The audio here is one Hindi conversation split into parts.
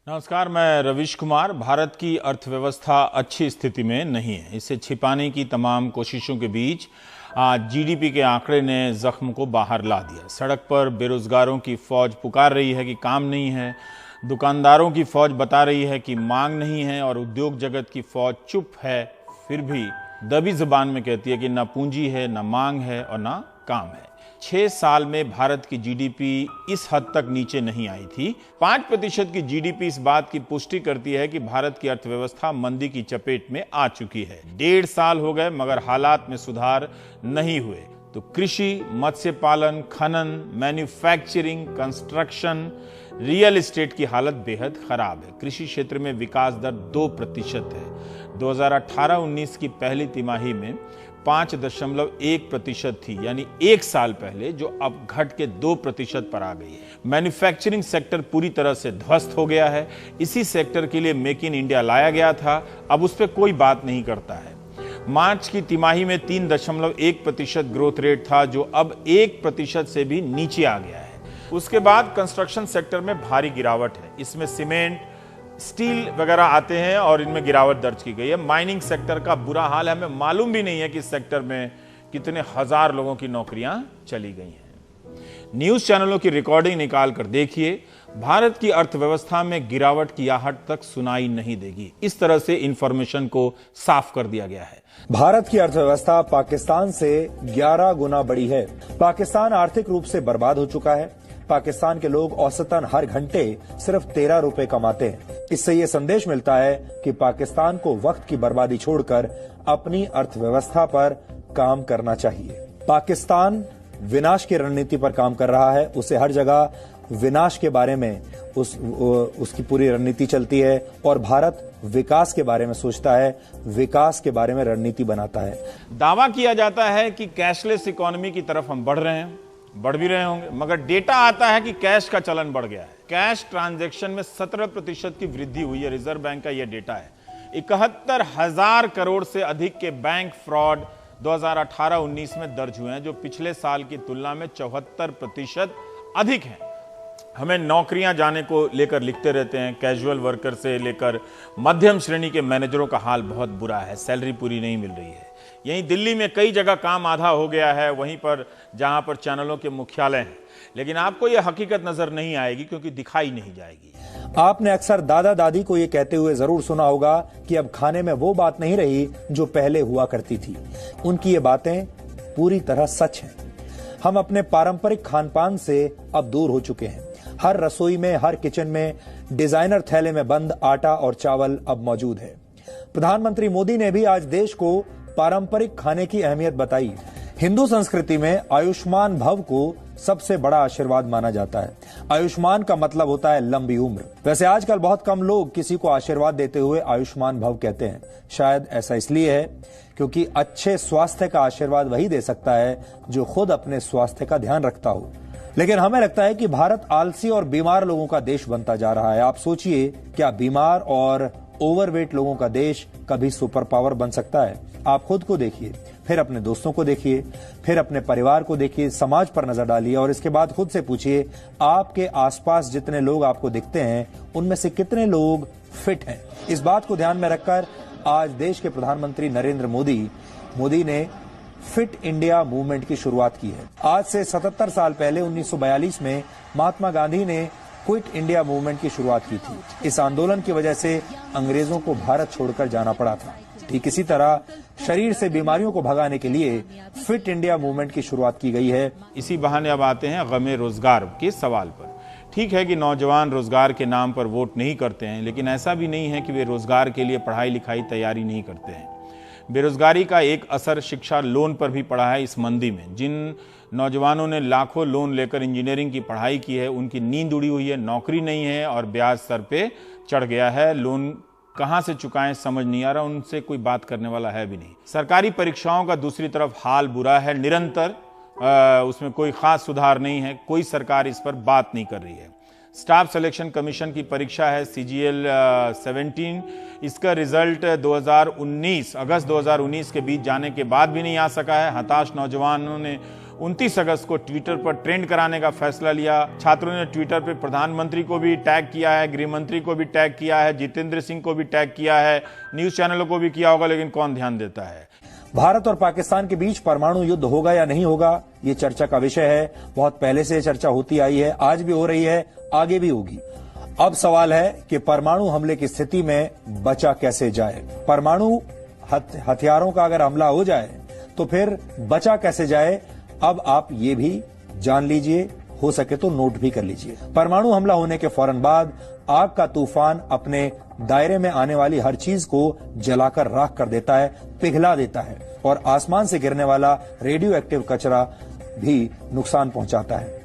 नमस्कार, मैं रविश कुमार। भारत की अर्थव्यवस्था अच्छी स्थिति में नहीं है। इसे छिपाने की तमाम कोशिशों के बीच आज जीडीपी के आंकड़े ने जख्म को बाहर ला दिया। सड़क पर बेरोजगारों की फौज पुकार रही है कि काम नहीं है, दुकानदारों की फौज बता रही है कि मांग नहीं है, और उद्योग जगत की फौज चुप है, फिर भी दबी जुबान में कहती है कि ना पूंजी है, ना मांग है और ना काम है। 6 साल में भारत की जीडीपी इस हद तक नीचे नहीं आई थी। 5% की जीडीपी इस बात की पुष्टि करती है कि भारत की अर्थव्यवस्था मंदी की चपेट में आ चुकी है। 1.5 साल हो गए मगर हालात में सुधार नहीं हुए। तो कृषि, मत्स्य पालन, खनन, मैन्युफैक्चरिंग, कंस्ट्रक्शन, रियल एस्टेट की हालत बेहद खराब है। कृषि क्षेत्र में विकास दर 2% है। 2018-19 की पहली तिमाही में 5.1% थी, यानी 1 साल पहले, जो अब घट के 2% पर आ गई है। मैन्युफैक्चरिंग सेक्टर पूरी तरह से ध्वस्त हो गया है। इसी सेक्टर के लिए मेक इन इंडिया लाया गया था, अब उस पर कोई बात नहीं करता है। मार्च की तिमाही में 3.1% ग्रोथ रेट था, जो अब 1% से भी नीचे आ गया है। उसके बाद कंस्ट्रक्शन सेक्टर में भारी गिरावट है। इसमें सीमेंट, स्टील वगैरह आते हैं और इनमें गिरावट दर्ज की गई है। माइनिंग सेक्टर का बुरा हाल है। हमें मालूम भी नहीं है कि इस सेक्टर में कितने हजार लोगों की नौकरियां चली गई हैं। न्यूज चैनलों की रिकॉर्डिंग निकाल कर देखिए, भारत की अर्थव्यवस्था में गिरावट की आहट तक सुनाई नहीं देगी। इस तरह से इंफॉर्मेशन को साफ कर दिया गया है। भारत की अर्थव्यवस्था पाकिस्तान से 11 गुना बड़ी है। पाकिस्तान आर्थिक रूप से बर्बाद हो चुका है। पाकिस्तान के लोग औसतन हर घंटे सिर्फ 13 रुपए कमाते हैं। इससे ये संदेश मिलता है कि पाकिस्तान को वक्त की बर्बादी छोड़कर अपनी अर्थव्यवस्था पर काम करना चाहिए। पाकिस्तान विनाश की रणनीति पर काम कर रहा है। उसे हर जगह विनाश के बारे में उसकी पूरी रणनीति चलती है, और भारत विकास के बारे में सोचता है, विकास के बारे में रणनीति बनाता है। दावा किया जाता है कि कैशलेस इकोनॉमी की तरफ हम बढ़ रहे हैं, बढ़ भी रहे होंगे, मगर डेटा आता है कि कैश का चलन बढ़ गया है। कैश ट्रांजैक्शन में 17% की वृद्धि हुई है। रिजर्व बैंक का यह डेटा है। 71,000 करोड़ से अधिक के बैंक फ्रॉड 2018-19 में दर्ज हुए हैं, जो पिछले साल की तुलना में 74% अधिक हैं। हमें नौकरियां जाने को लेकर लिखते रहते हैं। कैजुअल वर्कर से लेकर मध्यम श्रेणी के मैनेजरों का हाल बहुत बुरा है। सैलरी पूरी नहीं मिल रही है। यहीं दिल्ली में कई जगह काम आधा हो गया है, वहीं पर जहां पर चैनलों के मुख्यालय हैं, लेकिन आपको यह हकीकत नजर नहीं आएगी क्योंकि दिखाई नहीं जाएगी। आपने अक्सर दादा दादी को यह कहते हुए जरूर सुना होगा कि अब खाने में वो बात नहीं रही जो पहले हुआ करती थी। उनकी ये बातें पूरी तरह सच हैं। हम अपने पारंपरिक खान पान से अब दूर हो चुके हैं। हर रसोई में, हर किचन में डिजाइनर थैले में बंद आटा और चावल अब मौजूद है। प्रधानमंत्री मोदी ने भी आज देश को पारंपरिक खाने की अहमियत बताई। हिंदू संस्कृति में आयुष्मान भव को सबसे बड़ा आशीर्वाद माना जाता है। आयुष्मान का मतलब होता है लंबी उम्र। वैसे आजकल बहुत कम लोग किसी को आशीर्वाद देते हुए आयुष्मान भव कहते हैं। शायद ऐसा इसलिए है क्योंकि अच्छे स्वास्थ्य का आशीर्वाद वही दे सकता है जो खुद अपने स्वास्थ्य का ध्यान रखता हो। लेकिन हमें लगता है कि भारत आलसी और बीमार लोगों का देश बनता जा रहा है। आप सोचिए, क्या बीमार और ओवरवेट लोगों का देश कभी सुपर पावर बन सकता है? आप खुद को देखिए, फिर अपने दोस्तों को देखिए, फिर अपने परिवार को देखिए, समाज पर नजर डालिए और इसके बाद खुद से पूछिए, आपके आसपास जितने लोग आपको दिखते हैं उनमें से कितने लोग फिट हैं? इस बात को ध्यान में रखकर आज देश के प्रधानमंत्री नरेंद्र मोदी ने फिट इंडिया मूवमेंट की शुरुआत की है। आज से 77 साल पहले 1942 में महात्मा गांधी ने क्विट इंडिया मूवमेंट की शुरुआत की थी। इस आंदोलन की वजह से अंग्रेजों को भारत छोड़कर जाना पड़ा था। ठीक इसी तरह शरीर से बीमारियों को भगाने के लिए फिट इंडिया मूवमेंट की शुरुआत की गई है। इसी बहाने अब आते हैं गमे रोजगार के सवाल पर। ठीक है कि नौजवान रोजगार के नाम पर वोट नहीं करते हैं, लेकिन ऐसा भी नहीं है कि वे रोजगार के लिए पढ़ाई लिखाई तैयारी नहीं करते हैं। बेरोजगारी का एक असर शिक्षा लोन पर भी पड़ा है। इस मंदी में जिन नौजवानों ने लाखों लोन लेकर इंजीनियरिंग की पढ़ाई की है, उनकी नींद उड़ी हुई है, नौकरी नहीं है और ब्याज सर पे चढ़ गया है। लोन कहां से चुकाएं समझ नहीं आ रहा, उनसे कोई बात करने वाला है भी नहीं। सरकारी परीक्षाओं का दूसरी तरफ हाल बुरा है। निरंतर उसमें कोई खास सुधार नहीं है। कोई सरकार इस पर बात नहीं कर रही है। स्टाफ सिलेक्शन कमीशन की परीक्षा है CGL 17, इसका रिजल्ट 2019 अगस्त 2019 के बीच जाने के बाद भी नहीं आ सका है। हताश नौजवानों ने 29 अगस्त को ट्विटर पर ट्रेंड कराने का फैसला लिया। छात्रों ने ट्विटर पर प्रधानमंत्री को भी टैग किया है, गृह मंत्री को भी टैग किया है, जितेंद्र सिंह को भी टैग किया है, न्यूज चैनलों को भी किया होगा, लेकिन कौन ध्यान देता है। भारत और पाकिस्तान के बीच परमाणु युद्ध होगा या नहीं होगा, ये चर्चा का विषय है। बहुत पहले से चर्चा होती आई है, आज भी हो रही है, आगे भी होगी। अब सवाल है कि परमाणु हमले की स्थिति में बचा कैसे जाए। परमाणु हथियारों का अगर हमला हो जाए तो फिर बचा कैसे जाए, अब आप ये भी जान लीजिए, हो सके तो नोट भी कर लीजिए। परमाणु हमला होने के फौरन बाद आग का तूफान अपने दायरे में आने वाली हर चीज को जलाकर राख कर देता है, पिघला देता है, और आसमान से गिरने वाला रेडियो एक्टिव कचरा भी नुकसान पहुंचाता है।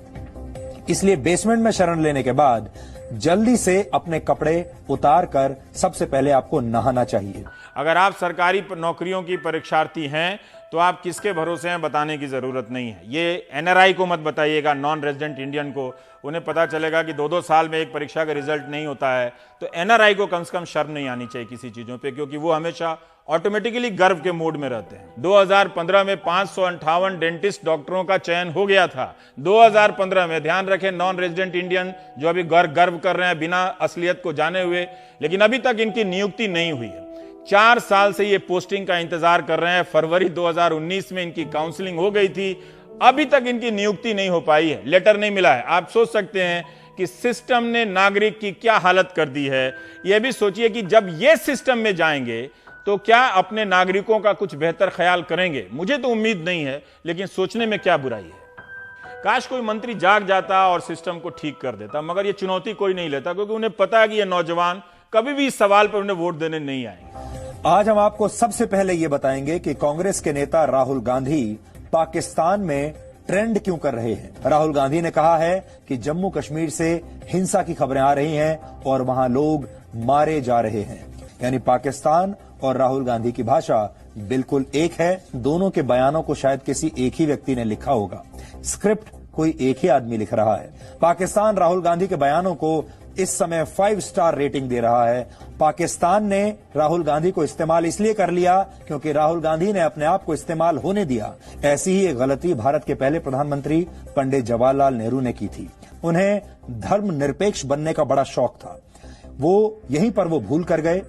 इसलिए बेसमेंट में शरण लेने के बाद जल्दी से अपने कपड़े उतार कर सबसे पहले आपको नहाना चाहिए। अगर आप सरकारी नौकरियों की परीक्षार्थी हैं तो आप किसके भरोसे हैं बताने की जरूरत नहीं है। ये एनआरआई को मत बताइएगा, नॉन रेजिडेंट इंडियन को। उन्हें पता चलेगा कि 2-2 साल में एक परीक्षा का रिजल्ट नहीं होता है, तो एनआरआई को कम से कम शर्म नहीं आनी चाहिए किसी चीजों पे, क्योंकि वो हमेशा ऑटोमेटिकली गर्व के मूड में रहते हैं। 2015 में 558 डेंटिस्ट डॉक्टरों का चयन हो गया था। 2015 में, ध्यान रखें, नॉन रेजिडेंट इंडियन जो अभी गर्व कर रहे हैं बिना असलियत को जाने हुए, लेकिन अभी तक इनकी नियुक्ति नहीं हुई है। 4 साल से ये पोस्टिंग का इंतजार कर रहे हैं। फरवरी 2019 में इनकी काउंसलिंग हो गई थी, अभी तक इनकी नियुक्ति नहीं हो पाई है, लेटर नहीं मिला है। आप सोच सकते हैं कि सिस्टम ने नागरिक की क्या हालत कर दी है। यह भी सोचिए कि जब ये सिस्टम में जाएंगे तो क्या अपने नागरिकों का कुछ बेहतर ख्याल करेंगे। मुझे तो उम्मीद नहीं है, लेकिन सोचने में क्या बुराई है। काश कोई मंत्री जाग जाता और सिस्टम को ठीक कर देता, मगर ये चुनौती कोई नहीं लेता, क्योंकि उन्हें पता है कि ये नौजवान कभी भी इस सवाल पर उन्हें वोट देने नहीं आएंगे। आज हम आपको सबसे पहले ये बताएंगे कि कांग्रेस के नेता राहुल गांधी पाकिस्तान में ट्रेंड क्यों कर रहे हैं। राहुल गांधी ने कहा है कि जम्मू कश्मीर से हिंसा की खबरें आ रही हैं और वहां लोग मारे जा रहे हैं। यानी पाकिस्तान और राहुल गांधी की भाषा बिल्कुल एक है। दोनों के बयानों को शायद किसी एक ही व्यक्ति ने लिखा होगा, स्क्रिप्ट कोई एक ही आदमी लिख रहा है। पाकिस्तान राहुल गांधी के बयानों को इस समय 5 स्टार रेटिंग दे रहा है। पाकिस्तान ने राहुल गांधी को इस्तेमाल इसलिए कर लिया क्योंकि राहुल गांधी ने अपने आप को इस्तेमाल होने दिया। ऐसी ही एक गलती भारत के पहले प्रधानमंत्री पंडित जवाहरलाल नेहरू ने की थी। उन्हें धर्मनिरपेक्ष बनने का बड़ा शौक था, वो यहीं पर वो भूल कर गए।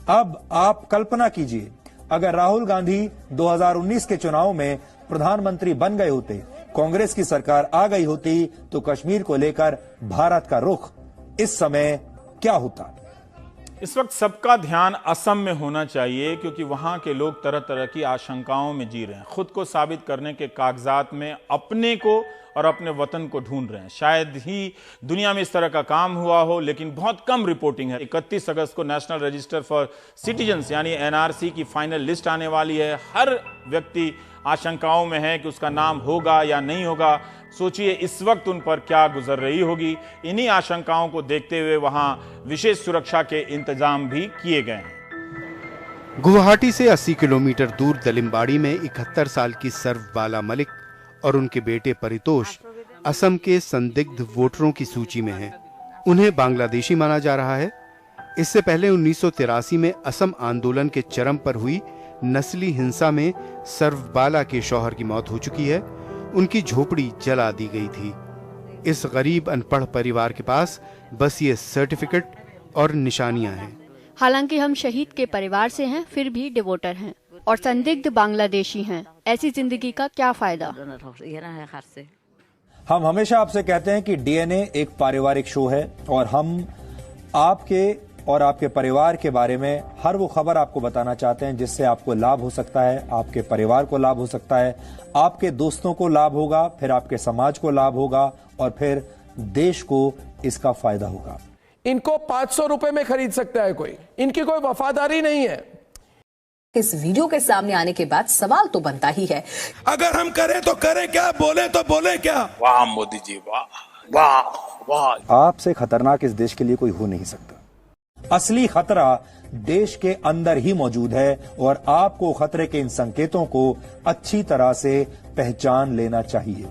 अब आप कल्पना कीजिए, अगर राहुल गांधी 2019 के चुनाव में प्रधानमंत्री बन गए होते, कांग्रेस की सरकार आ गई होती, तो कश्मीर को लेकर भारत का रुख इस समय क्या होता। इस वक्त सबका ध्यान असम में होना चाहिए, क्योंकि वहां के लोग तरह तरह की आशंकाओं में जी रहे हैं। खुद को साबित करने के कागजात में अपने को और अपने वतन को ढूंढ रहे हैं। शायद ही दुनिया में इस तरह का काम हुआ हो, लेकिन बहुत कम रिपोर्टिंग है। 31 अगस्त को नेशनल रजिस्टर फॉर सिटीजन्स यानी एनआरसी की फाइनल लिस्ट आने वाली है। हर व्यक्ति आशंकाओं में है कि उसका नाम होगा या नहीं होगा। सोचिए इस वक्त उन पर क्या गुजर रही होगी। इन्हीं आशंकाओं को देखते हुए वहां विशेष सुरक्षा के इंतजाम भी किए गए हैं। गुवाहाटी से 80 किलोमीटर दूर दलिमबाड़ी में 71 साल की सर्वबाला मलिक और उनके बेटे परितोष असम के संदिग्ध वोटरों की सूची में हैं। उन्हें बांग्लादेशी माना जा रहा है। इससे पहले 1983 में असम आंदोलन के चरम पर हुई नस्ली हिंसा में सर्वबाला के शौहर की मौत हो चुकी है। उनकी झोपड़ी जला दी गई थी। इस गरीब अनपढ़ परिवार के पास बस ये सर्टिफिकेट और निशानियां हैं। हालांकि हम शहीद के परिवार से हैं, फिर भी डिवोटर हैं और संदिग्ध बांग्लादेशी हैं। ऐसी जिंदगी का क्या फायदा। हम हमेशा आपसे कहते हैं कि डीएनए एक पारिवारिक शो है और हम आपके और आपके परिवार के बारे में हर वो खबर आपको बताना चाहते हैं जिससे आपको लाभ हो सकता है, आपके परिवार को लाभ हो सकता है, आपके दोस्तों को लाभ होगा, फिर आपके समाज को लाभ होगा और फिर देश को इसका फायदा होगा। इनको 500 रुपए में खरीद सकता है कोई, इनकी कोई वफादारी नहीं है। इस वीडियो के सामने आने के बाद सवाल तो बनता ही है, अगर हम करें तो करें क्या, बोले तो बोले क्या। वाह मोदी जी, वाह वाह वाह। आपसे खतरनाक इस देश के लिए कोई हो नहीं सकता। असली खतरा देश के अंदर ही मौजूद है और आपको खतरे के इन संकेतों को अच्छी तरह से पहचान लेना चाहिए।